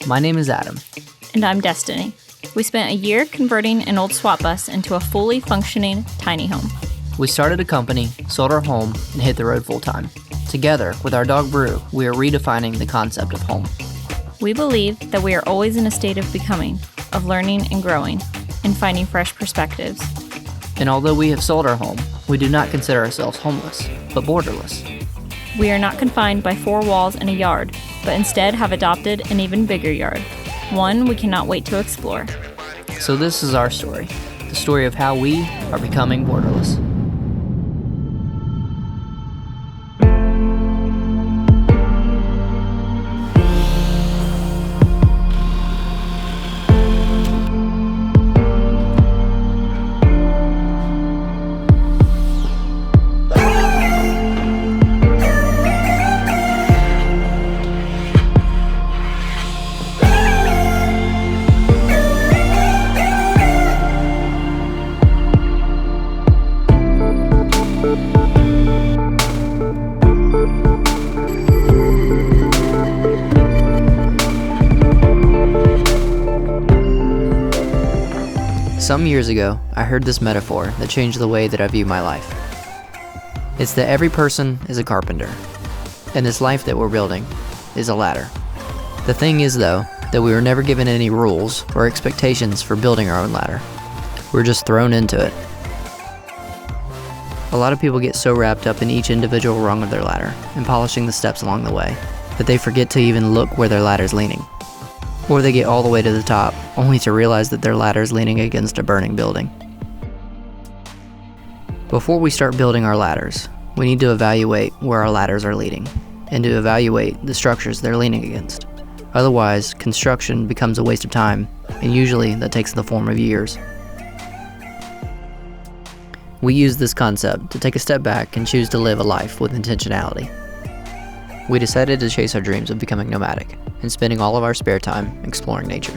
My name is Adam. And I'm Destiny. We spent a year converting an old swap bus into a fully functioning tiny home. We started a company, sold our home, and hit the road full time. Together, with our dog Brew, we are redefining the concept of home. We believe that we are always in a state of becoming, of learning and growing, and finding fresh perspectives. And although we have sold our home, we do not consider ourselves homeless, but borderless. We are not confined by four walls and a yard, but instead have adopted an even bigger yard, one we cannot wait to explore. So this is our story, the story of how we are becoming borderless. Some years ago, I heard this metaphor that changed the way that I view my life. It's that every person is a carpenter, and this life that we're building is a ladder. The thing is, though, that we were never given any rules or expectations for building our own ladder. We're just thrown into it. A lot of people get so wrapped up in each individual rung of their ladder and polishing the steps along the way that they forget to even look where their ladder's leaning. Or they get all the way to the top, only to realize that their ladder is leaning against a burning building. Before we start building our ladders, we need to evaluate where our ladders are leading, and to evaluate the structures they're leaning against. Otherwise, construction becomes a waste of time, and usually that takes the form of years. We use this concept to take a step back and choose to live a life with intentionality. We decided to chase our dreams of becoming nomadic and spending all of our spare time exploring nature.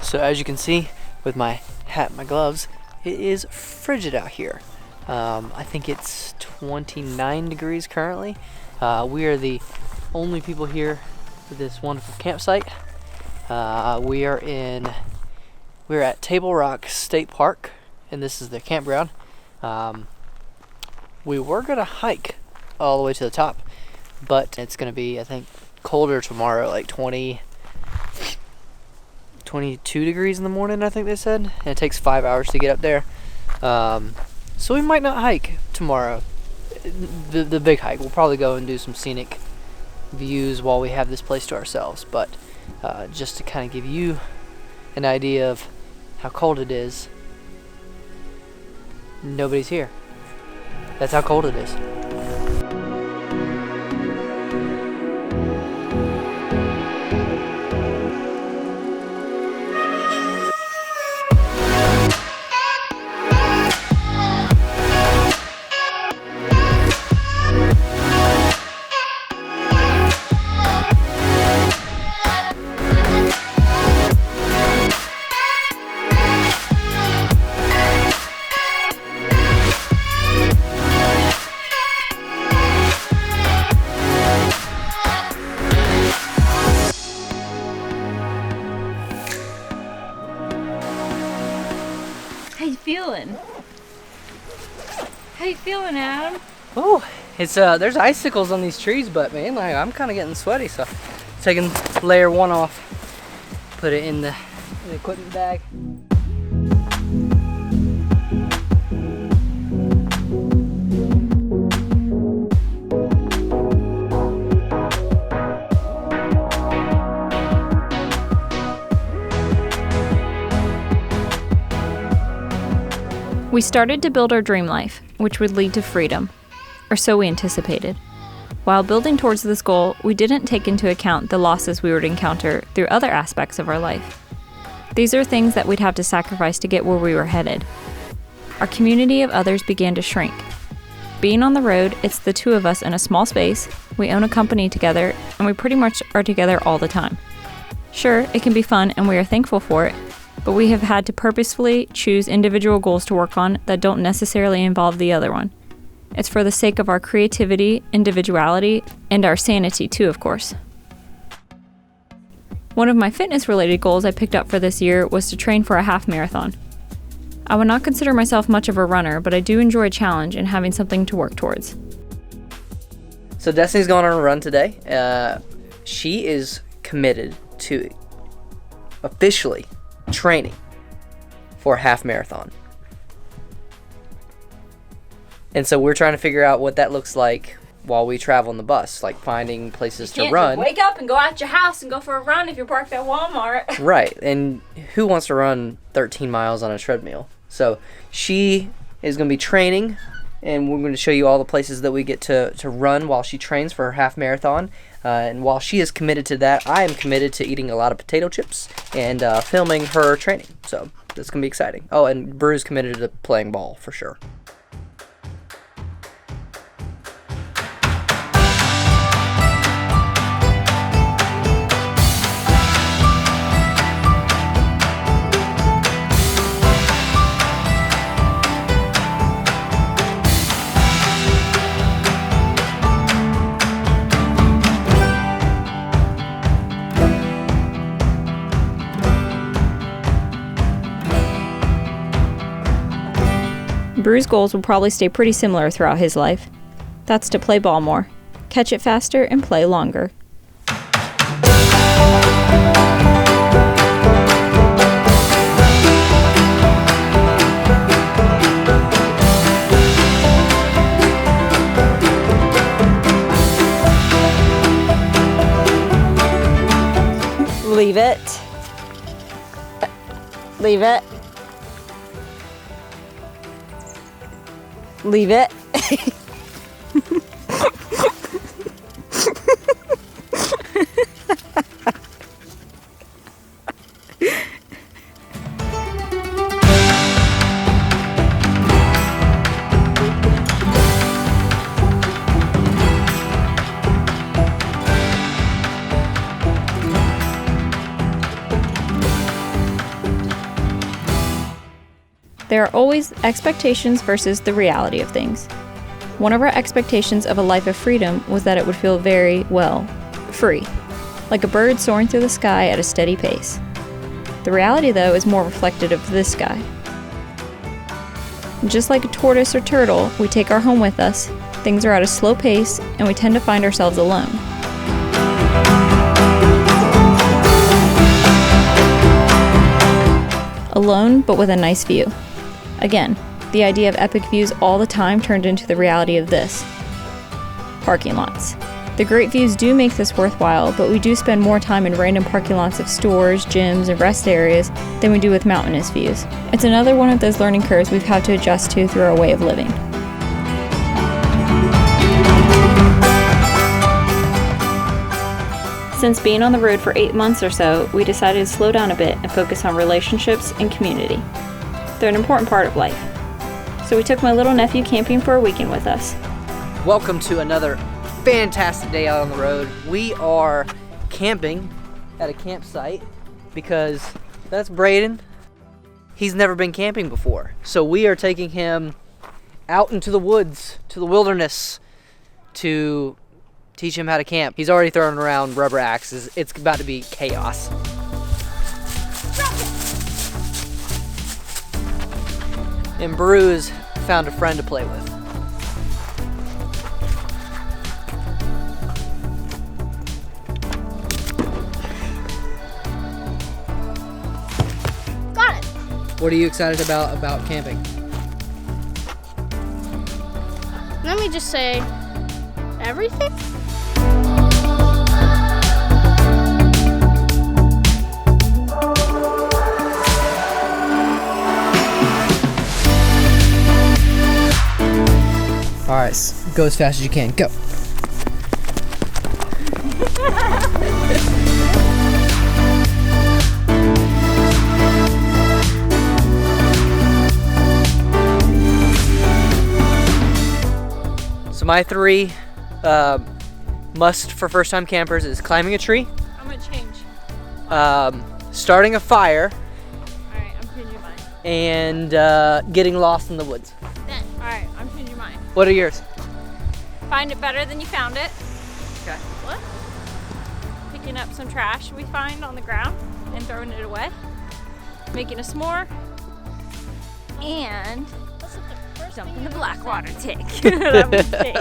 So as you can see with my hat and my gloves, it is frigid out here. I think it's 29 degrees currently. We are the only people here for this wonderful campsite. We're at Table Rock State Park, and this is the campground. We were gonna hike all the way to the top, but it's gonna be, I think, colder tomorrow, like 22 degrees in the morning, I think they said, and it takes 5 hours to get up there. So we might not hike tomorrow, the big hike. We'll probably go and do some scenic views while we have this place to ourselves, but just to kind of give you an idea of how cold it is, nobody's here. That's how cold it is. How you feeling, Adam? Oh, it's there's icicles on these trees, but man, like, I'm kind of getting sweaty, so taking layer one off, put it in the equipment bag. We started to build our dream life, which would lead to freedom, or so we anticipated. While building towards this goal, we didn't take into account the losses we would encounter through other aspects of our life. These are things that we'd have to sacrifice to get where we were headed. Our community of others began to shrink. Being on the road, it's the two of us in a small space, we own a company together, and we pretty much are together all the time. Sure, it can be fun and we are thankful for it, but we have had to purposefully choose individual goals to work on that don't necessarily involve the other one. It's for the sake of our creativity, individuality, and our sanity too, of course. One of my fitness-related goals I picked up for this year was to train for a half marathon. I would not consider myself much of a runner, but I do enjoy a challenge and having something to work towards. So Destiny's going on a run today. She is committed to officially training for a half marathon. And so we're trying to figure out what that looks like while we travel on the bus, like finding places to run. Wake up and go out your house and go for a run if you're parked at Walmart. Right, and who wants to run 13 miles on a treadmill? So she is going to be training, and we're going to show you all the places that we get to run while she trains for her half marathon. And while she is committed to that, I am committed to eating a lot of potato chips and filming her training. So that's going to be exciting. Oh, and Brew's committed to playing ball for sure. Brew's goals will probably stay pretty similar throughout his life. That's to play ball more, catch it faster, and play longer. Leave it. Leave it. Leave it. There are always expectations versus the reality of things. One of our expectations of a life of freedom was that it would feel very, well, free, like a bird soaring through the sky at a steady pace. The reality, though, is more reflective of this sky. Just like a tortoise or turtle, we take our home with us, things are at a slow pace, and we tend to find ourselves alone. Alone, but with a nice view. Again, the idea of epic views all the time turned into the reality of this. Parking lots. The great views do make this worthwhile, but we do spend more time in random parking lots of stores, gyms, and rest areas than we do with mountainous views. It's another one of those learning curves we've had to adjust to through our way of living. Since being on the road for 8 months or so, we decided to slow down a bit and focus on relationships and community. They're an important part of life. So we took my little nephew camping for a weekend with us. Welcome to another fantastic day out on the road. We are camping at a campsite because that's Braden. He's never been camping before. So we are taking him out into the woods, to the wilderness, to teach him how to camp. He's already throwing around rubber axes. It's about to be chaos. And Brew's found a friend to play with. Got it. What are you excited about camping? Let me just say, everything? All right, go as fast as you can. Go. So my 3 must for first-time campers is climbing a tree, I'm gonna change. starting a fire, Alright, I'm changing mine. and getting lost in the woods. Alright, I'm changing mine. What are yours? Find it better than you found it. Okay. What? Picking up some trash we find on the ground and throwing it away. Making a s'more. And jumping the Blackwater tick. That was safe.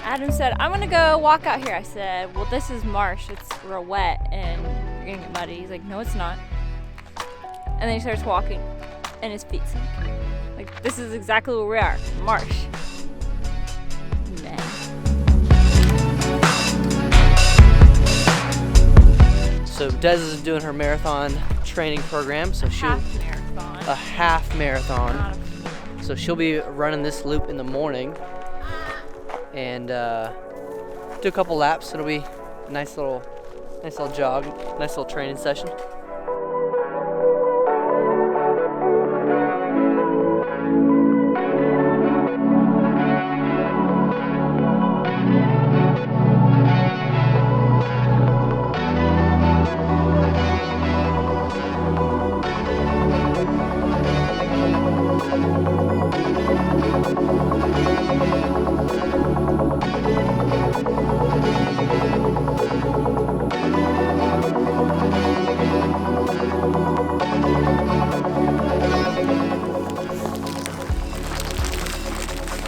Adam said, I'm gonna go walk out here. I said, well, this is marsh. It's real wet and you're gonna get muddy. He's like, no, it's not. And then he starts walking and his feet sink. Like, this is exactly where we are, marsh. Men. So Des is doing her marathon training program, so she'll Half marathon. a half marathon. Not So she'll be running this loop in the morning and do a couple laps. It'll be a nice little jog, nice little training session.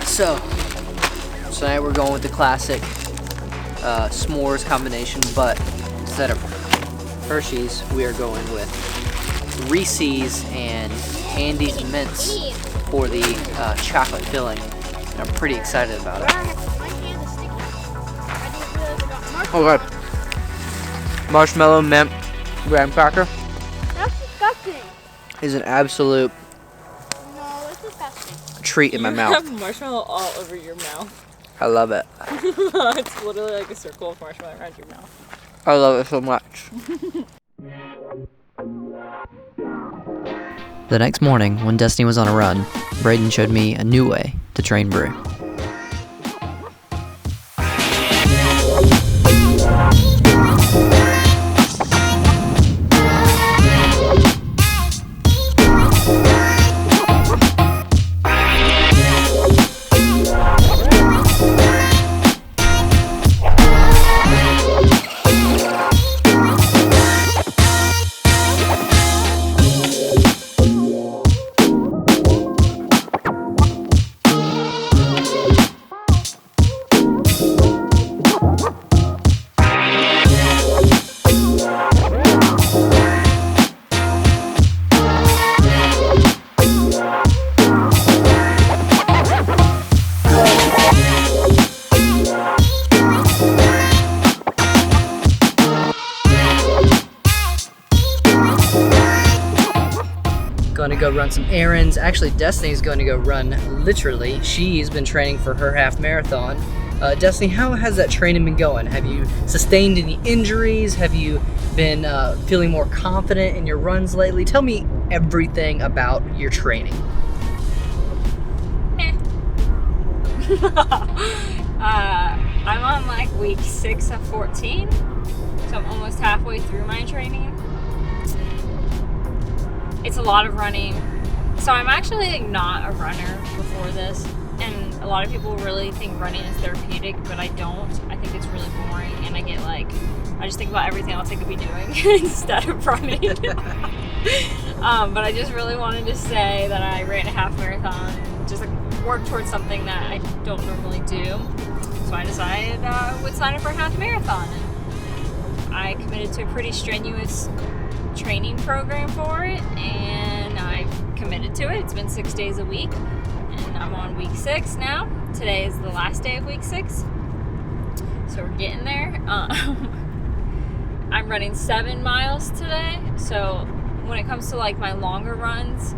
So tonight we're going with the classic s'mores combination, but instead of Hershey's, we are going with Reese's and Andes Mints for the chocolate filling. And I'm pretty excited about it. Oh god. Marshmallow mint graham cracker That's disgusting. is an absolute No, it's disgusting. treat in my You mouth. have marshmallow all over your mouth. I love it. It's literally like a circle of marshmallow around your mouth. I love it so much. The next morning, when Destiny was on a run, Braden showed me a new way to train Brew. going to go run some errands. Actually, Destiny's going to go run literally. She's been training for her half marathon. Destiny, how has that training been going? Have you sustained any injuries? Have you been feeling more confident in your runs lately? Tell me everything about your training. I'm on like week 6 of 14, so I'm almost halfway through my training. It's a lot of running. So I'm actually like not a runner before this, and a lot of people really think running is therapeutic, but I don't. I think it's really boring, and I just think about everything else I could be doing instead of running. But I just really wanted to say that I ran a half marathon and just like work towards something that I don't normally do. So I decided I would sign up for a half marathon, and I committed to a pretty strenuous training program for it, and I've committed to it. It's been 6 days a week, and I'm on week 6 now. Today is the last day of week 6, so we're getting there. I'm running 7 miles today, so when it comes to like my longer runs,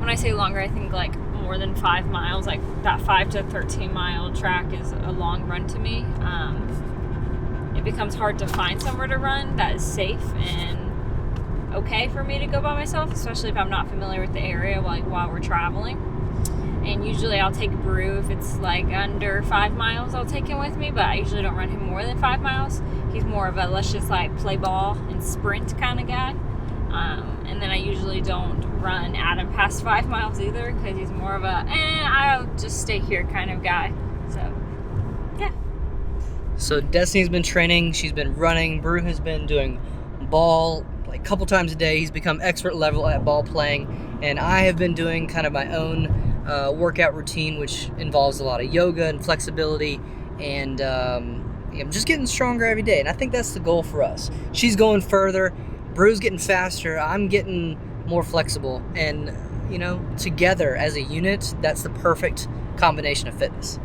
when I say longer, I think like more than 5 miles, like that 5 to 13 mile track is a long run to me. It becomes hard to find somewhere to run that is safe and okay for me to go by myself, especially if I'm not familiar with the area while we're traveling. And usually I'll take Brew if it's like under 5 miles, I'll take him with me, but I usually don't run him more than 5 miles. He's more of a let's just like play ball and sprint kind of guy. And then I usually don't run Adam past 5 miles either, because he's more of a I'll just stay here kind of guy. So yeah. So Destiny's been training, she's been running, Brew has been doing ball like a couple times a day. He's become expert level at ball playing, and I have been doing kind of my own workout routine, which involves a lot of yoga and flexibility, and I'm just getting stronger every day, and I think that's the goal for us. She's going further, Brew's getting faster, I'm getting more flexible, and together as a unit, that's the perfect combination of fitness.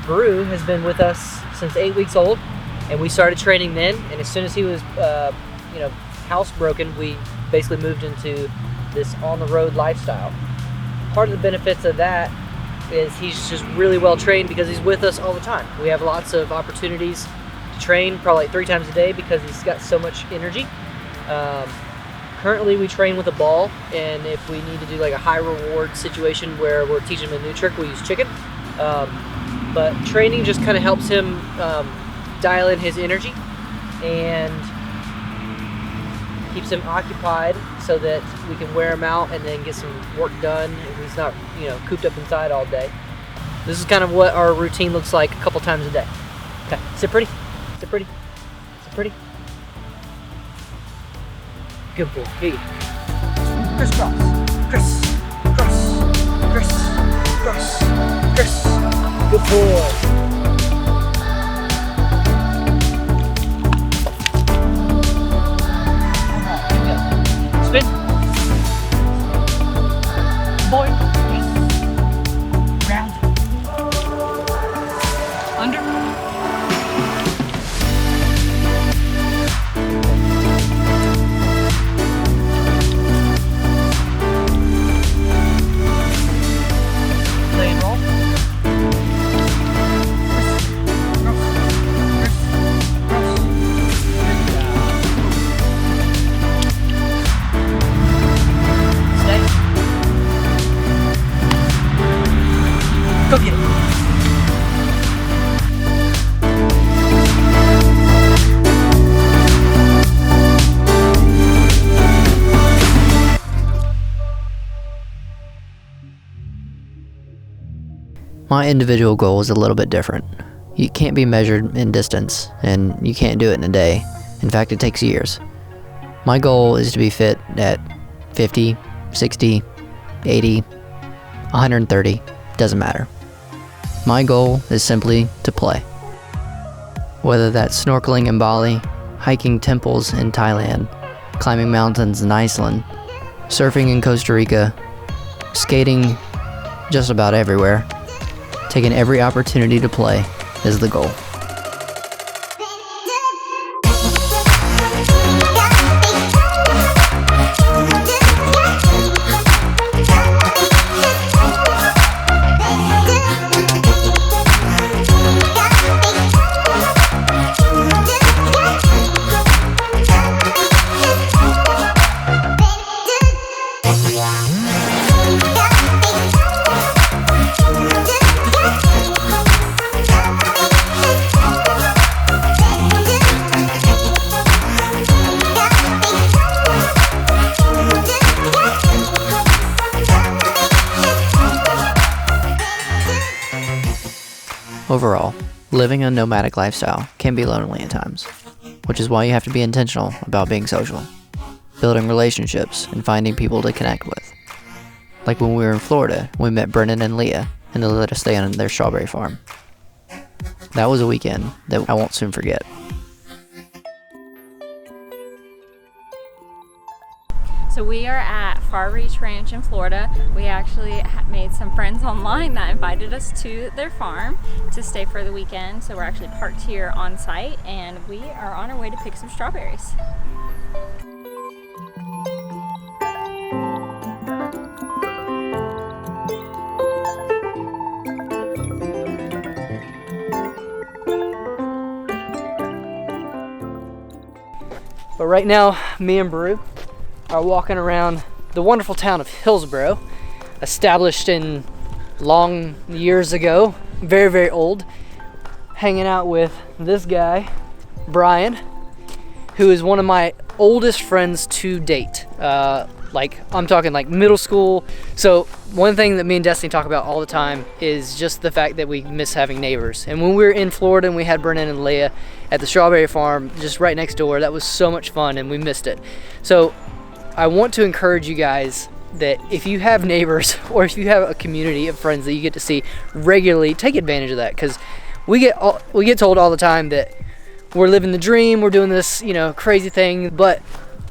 Brew has been with us since 8 weeks old, and we started training then, and as soon as he was housebroken, we basically moved into this on-the-road lifestyle. Part of the benefits of that is he's just really well trained because he's with us all the time. We have lots of opportunities to train, probably like 3 times a day, because he's got so much energy. Currently we train with a ball, and if we need to do like a high reward situation where we're teaching him a new trick, we use chicken. But training just kind of helps him dial in his energy and keeps him occupied so that we can wear him out and then get some work done, and he's not cooped up inside all day. This is kind of what our routine looks like a couple times a day. Okay, sit pretty, sit pretty, sit pretty. Good boy. Here you go. Crisscross. Criss. Cross. Criss. Cross. Criss. Good boy. Spin. Boy. Round. Under. Play and roll. Go get it. My individual goal is a little bit different. You can't be measured in distance, and you can't do it in a day. In fact, it takes years. My goal is to be fit at 50, 60, 80, 130, doesn't matter. My goal is simply to play. Whether that's snorkeling in Bali, hiking temples in Thailand, climbing mountains in Iceland, surfing in Costa Rica, skating just about everywhere. Taking every opportunity to play is the goal. Overall, living a nomadic lifestyle can be lonely at times, which is why you have to be intentional about being social, building relationships, and finding people to connect with. Like when we were in Florida, we met Brennan and Leah, and they let us stay on their strawberry farm. That was a weekend that I won't soon forget. So we are at Far Reach Ranch in Florida. We actually made some friends online that invited us to their farm to stay for the weekend. So we're actually parked here on site and we are on our way to pick some strawberries. But right now, me and Brew are walking around the wonderful town of Hillsboro, established in long years ago, very, very old, hanging out with this guy, Brian, who is one of my oldest friends to date. I'm talking like middle school. So one thing that me and Destiny talk about all the time is just the fact that we miss having neighbors. And when we were in Florida and we had Brennan and Leah at the strawberry farm just right next door, that was so much fun and we missed it. So I want to encourage you guys that if you have neighbors or if you have a community of friends that you get to see regularly, take advantage of that, because we get told all the time that we're living the dream, we're doing this, crazy thing, but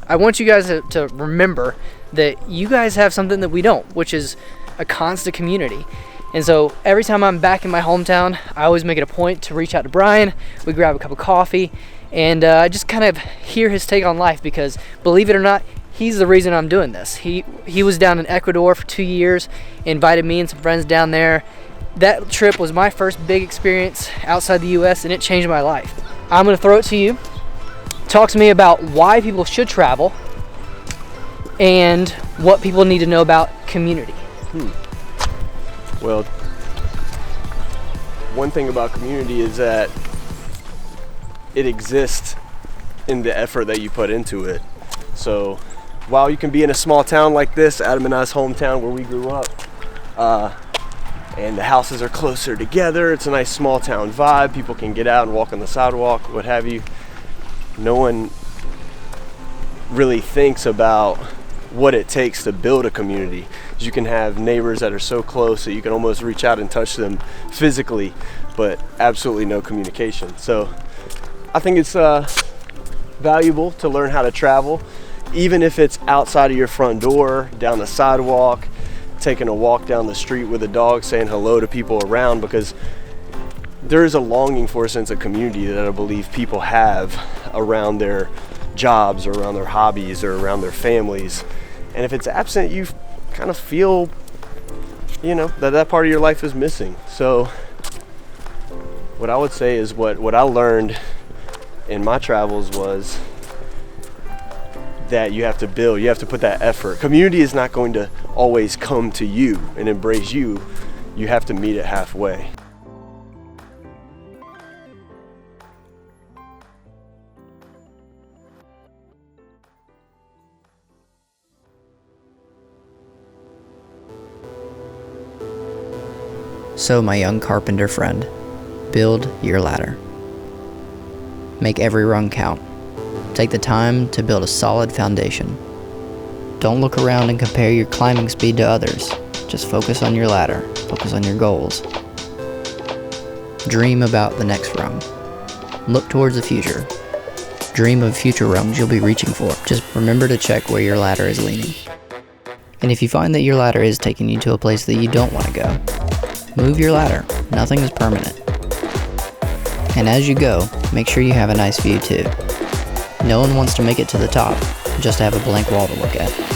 I want you guys to remember that you guys have something that we don't, which is a constant community. And so every time I'm back in my hometown, I always make it a point to reach out to Brian. We grab a cup of coffee and just kind of hear his take on life, because believe it or not, he's the reason I'm doing this. He was down in Ecuador for 2 years, invited me and some friends down there. That trip was my first big experience outside the US and it changed my life. I'm gonna throw it to you. Talk to me about why people should travel and what people need to know about community. Well, one thing about community is that it exists in the effort that you put into it. So while you can be in a small town like this, Adam and I's hometown where we grew up, and the houses are closer together, it's a nice small town vibe, people can get out and walk on the sidewalk, what have you. No one really thinks about what it takes to build a community. You can have neighbors that are so close that you can almost reach out and touch them physically, but absolutely no communication. So I think it's valuable to learn how to travel, even if it's outside of your front door, down the sidewalk, taking a walk down the street with a dog, saying hello to people around, because there is a longing for a sense of community that I believe people have around their jobs or around their hobbies or around their families. And if it's absent, you kind of feel, that part of your life is missing. So what I would say is what I learned in my travels was that you have to build, you have to put that effort. Community is not going to always come to you and embrace you. You have to meet it halfway. So my young carpenter friend, build your ladder. Make every rung count. Take the time to build a solid foundation. Don't look around and compare your climbing speed to others. Just focus on your ladder. Focus on your goals. Dream about the next rung. Look towards the future. Dream of future rungs you'll be reaching for. Just remember to check where your ladder is leaning. And if you find that your ladder is taking you to a place that you don't want to go, move your ladder. Nothing is permanent. And as you go, make sure you have a nice view too. No one wants to make it to the top just to have a blank wall to look at.